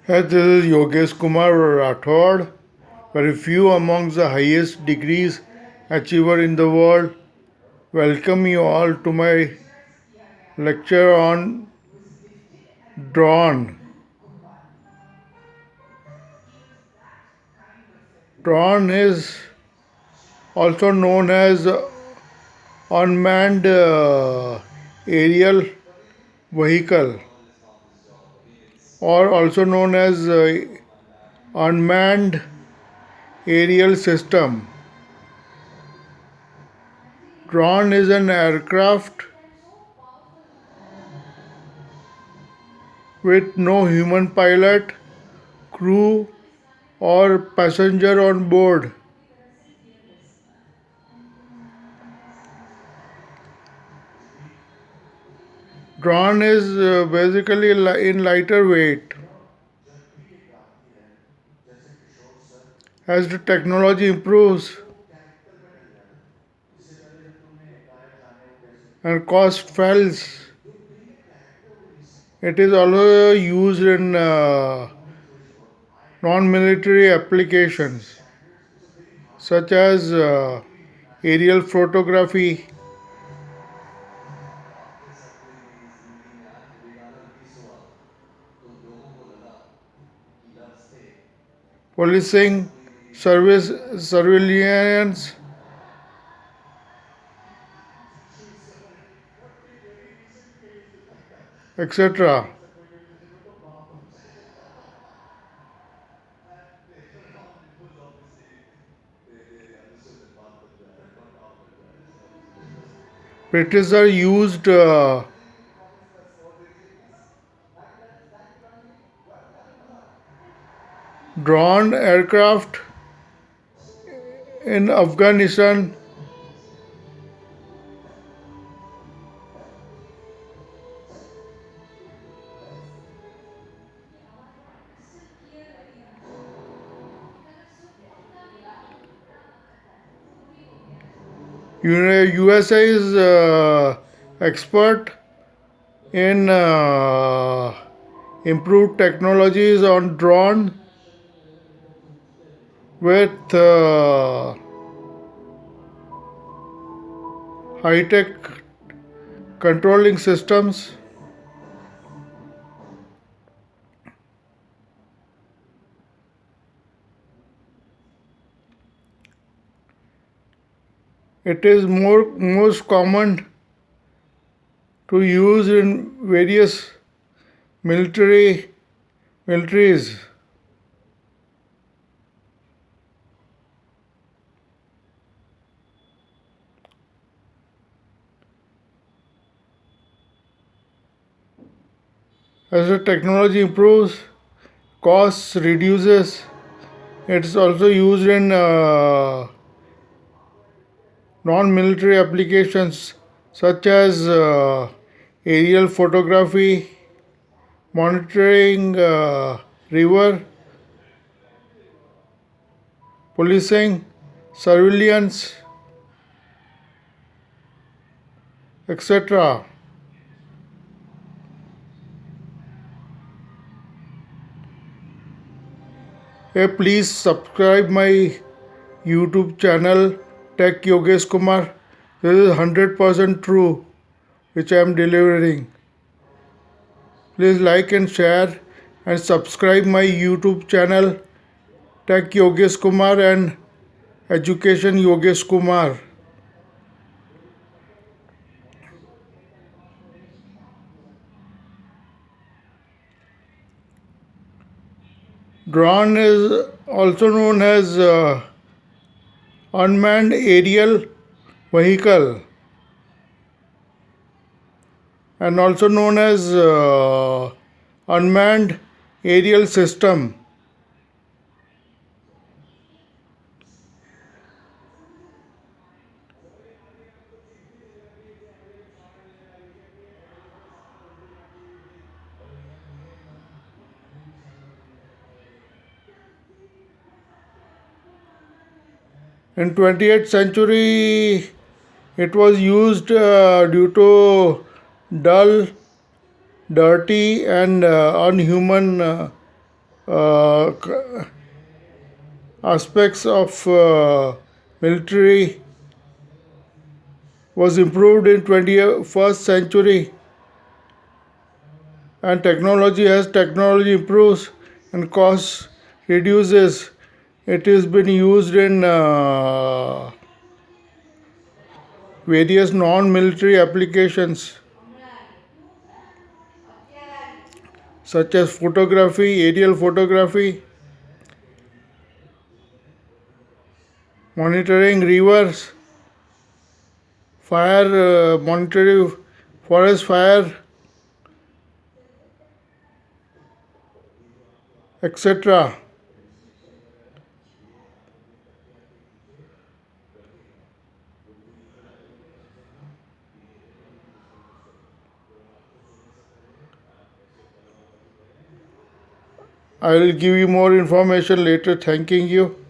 Hey, this is Yogeshkumar Rathod, very few amongst the highest degrees achiever in the world. Welcome you all to my lecture on drawn. Drawn is also known as unmanned aerial vehicle or also known as unmanned aerial system. Drone is an aircraft with no human pilot, crew, or passenger on board. Drone is basically in lighter weight. As the technology improves and cost falls, it is also used in non-military applications such as aerial photography, policing, service surveillance, etc. British are used drone aircraft in Afghanistan, USA is expert in improved technologies on drone with high-tech controlling systems. It is most common to use in various militaries. As the technology improves, costs reduces. It's also used in non-military applications such as aerial photography, monitoring river, policing, surveillance, etc. Hey, please subscribe my YouTube channel Tech Yogeshkumar. This is 100% true, which I am delivering. Please like and share and subscribe my YouTube channel Tech Yogeshkumar and Education Yogeshkumar. Drone is also known as unmanned aerial vehicle and also known as unmanned aerial system. In 20th century, it was used due to dull, dirty, and unhuman aspects of military was improved in 21st century, and technology improves and cost reduces. It has been used in various non-military applications such as photography, aerial photography, monitoring rivers, fire, monitoring forest fire, etc. I will give you more information later. Thanking you.